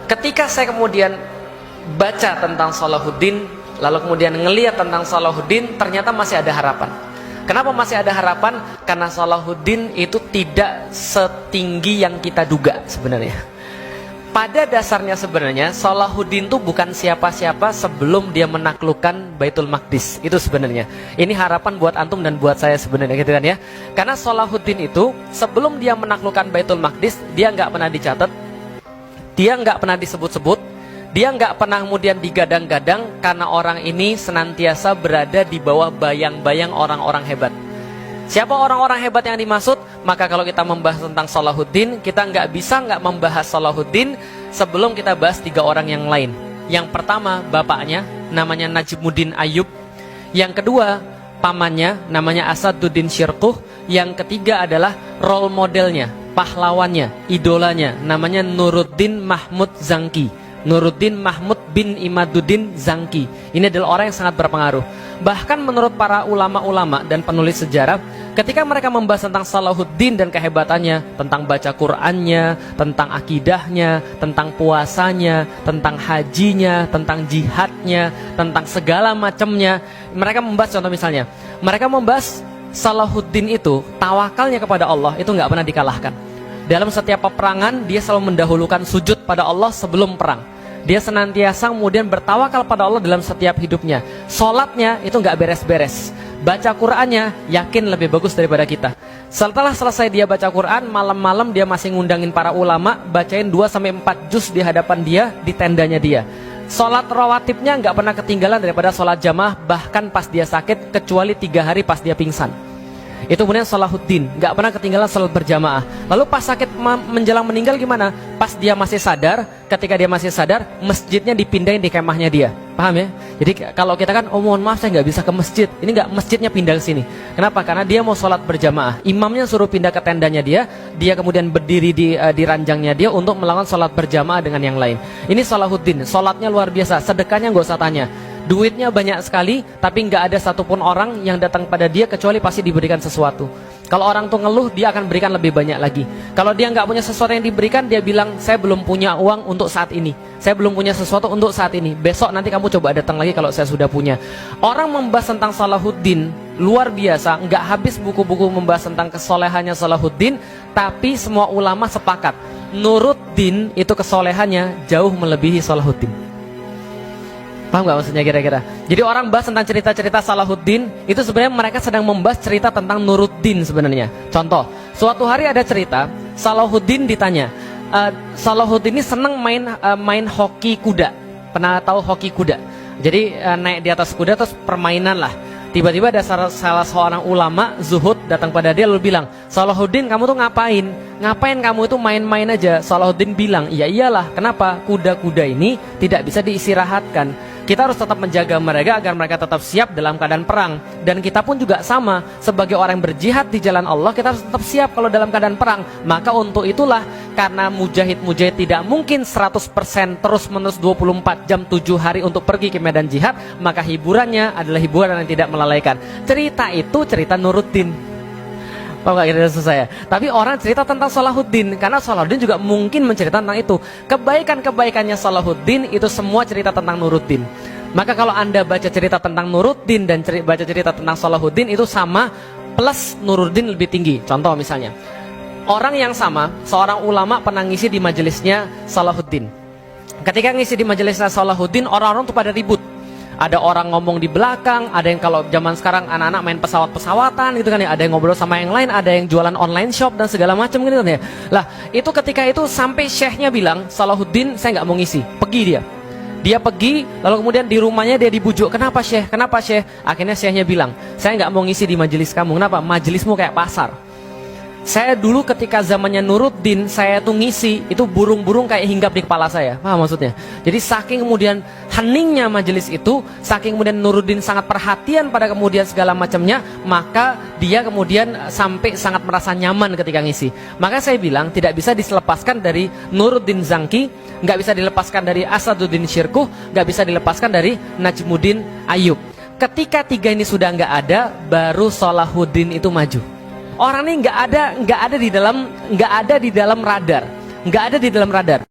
Ketika saya kemudian baca tentang Salahuddin, lalu kemudian ngelihat tentang Salahuddin, ternyata masih ada harapan. Kenapa masih ada harapan? Karena Salahuddin itu tidak setinggi yang kita duga sebenarnya. Pada dasarnya sebenarnya Salahuddin itu bukan siapa-siapa sebelum dia menaklukkan Baitul Maqdis. Itu sebenarnya. Ini harapan buat antum dan buat saya sebenarnya, gitu kan ya. Karena Salahuddin itu sebelum dia menaklukkan Baitul Maqdis, dia nggak pernah dicatat, dia nggak pernah disebut-sebut, dia nggak pernah kemudian digadang-gadang, karena orang ini senantiasa berada di bawah bayang-bayang orang-orang hebat. Siapa orang-orang hebat yang dimaksud? Maka kalau kita membahas tentang Salahuddin, kita nggak bisa nggak membahas Salahuddin sebelum kita bahas 3 orang yang lain. Yang pertama, bapaknya namanya Najmuddin Ayyub. Yang kedua, pamannya namanya Asaduddin Syirkuh. Yang ketiga adalah role modelnya, pahlawannya, idolanya, namanya Nuruddin Mahmud Zangki. Nuruddin Mahmud bin Imaduddin Zangki. Ini adalah orang yang sangat berpengaruh. Bahkan menurut para ulama-ulama dan penulis sejarah, ketika mereka membahas tentang Salahuddin dan kehebatannya, tentang baca Qur'annya, tentang akidahnya, tentang puasanya, tentang hajinya, tentang jihadnya, tentang segala macamnya, mereka membahas, contoh misalnya, mereka membahas Salahuddin itu tawakalnya kepada Allah itu nggak pernah dikalahkan. Dalam setiap peperangan dia selalu mendahulukan sujud pada Allah sebelum perang. Dia senantiasa kemudian bertawakal pada Allah dalam setiap hidupnya. Sholatnya itu nggak beres-beres. Baca Qur'annya yakin lebih bagus daripada kita. Setelah selesai dia baca Qur'an, malam-malam dia masih ngundangin para ulama, bacain 2-4 juz di hadapan dia, di tendanya dia. Sholat rawatibnya nggak pernah ketinggalan daripada sholat jamaah, bahkan pas dia sakit, kecuali 3 hari pas dia pingsan. Itu kemudian Salahuddin, nggak pernah ketinggalan sholat berjamaah. Lalu pas sakit menjelang meninggal gimana? Pas dia masih sadar, ketika dia masih sadar, masjidnya dipindahin di kemahnya dia. Paham ya? Jadi kalau kita kan, oh mohon maaf saya nggak bisa ke masjid, ini nggak, masjidnya pindah ke sini. Kenapa? Karena dia mau sholat berjamaah. Imamnya suruh pindah ke tendanya dia kemudian berdiri di ranjangnya dia untuk melakukan sholat berjamaah dengan yang lain. Ini Salahuddin, sholatnya luar biasa, sedekahnya nggak usah tanya. Duitnya banyak sekali, tapi nggak ada satupun orang yang datang pada dia kecuali pasti diberikan sesuatu. Kalau orang tuh ngeluh, dia akan berikan lebih banyak lagi. Kalau dia nggak punya sesuatu yang diberikan, dia bilang, saya belum punya uang untuk saat ini, saya belum punya sesuatu untuk saat ini, besok nanti kamu coba datang lagi kalau saya sudah punya. Orang membahas tentang Salahuddin luar biasa, nggak habis buku-buku membahas tentang kesolehannya Salahuddin, tapi semua ulama sepakat, Nuruddin itu kesolehannya jauh melebihi Salahuddin. Paham gak maksudnya kira-kira? Jadi orang bahas tentang cerita-cerita Salahuddin, itu sebenarnya mereka sedang membahas cerita tentang Nuruddin sebenarnya. Contoh, suatu hari ada cerita, Salahuddin ditanya, Salahuddin ini senang main hoki kuda. Pernah tahu hoki kuda? Jadi naik di atas kuda terus permainan lah. Tiba-tiba ada salah seorang ulama zuhud datang pada dia lalu bilang, Salahuddin kamu tuh ngapain? Ngapain kamu itu main-main aja? Salahuddin bilang, iya iyalah, kenapa? Kuda-kuda ini tidak bisa diistirahatkan. Kita harus tetap menjaga mereka agar mereka tetap siap dalam keadaan perang. Dan kita pun juga sama, sebagai orang yang berjihad di jalan Allah, kita harus tetap siap kalau dalam keadaan perang. Maka untuk itulah, karena mujahid-mujahid tidak mungkin 100% terus-menerus 24 jam 7 hari untuk pergi ke medan jihad, maka hiburannya adalah hiburan yang tidak melalaikan. Cerita itu cerita Nuruddin. Paham gak kira-kira saya? Tapi orang cerita tentang Salahuddin, karena Salahuddin juga mungkin menceritakan tentang itu. Kebaikan-kebaikannya Salahuddin itu semua cerita tentang Nuruddin. Maka kalau Anda baca cerita tentang Nuruddin dan baca cerita tentang Salahuddin, itu sama, plus Nuruddin lebih tinggi. Contoh misalnya, orang yang sama, seorang ulama pernah ngisi di majelisnya Salahuddin. Ketika ngisi di majelisnya Salahuddin, orang-orang tuh pada ribut. Ada orang ngomong di belakang, ada yang kalau zaman sekarang anak-anak main pesawat-pesawatan gitu kan ya, ada yang ngobrol sama yang lain, ada yang jualan online shop dan segala macam gitu kan ya. Lah, itu ketika itu sampai syekhnya bilang, Salahuddin saya nggak mau ngisi, pergi dia. Dia pergi, lalu kemudian di rumahnya dia dibujuk, kenapa syekh? Kenapa syekh? Akhirnya syekhnya bilang, saya nggak mau ngisi di majelis kamu. Kenapa? Majelismu kayak pasar. Saya dulu ketika zamannya Nuruddin, saya tuh ngisi, itu burung-burung kayak hinggap di kepala saya. Paham maksudnya? Jadi saking kemudian heningnya majelis itu, saking kemudian Nuruddin sangat perhatian pada kemudian segala macamnya, maka dia kemudian sampai sangat merasa nyaman ketika ngisi. Maka saya bilang tidak bisa dilepaskan dari Nuruddin Zangki, nggak bisa dilepaskan dari Asaduddin Syirkuh, nggak bisa dilepaskan dari Najmuddin Ayyub. Ketika 3 ini sudah nggak ada, baru Salahuddin itu maju. Orang ini nggak ada di dalam radar, nggak ada di dalam radar.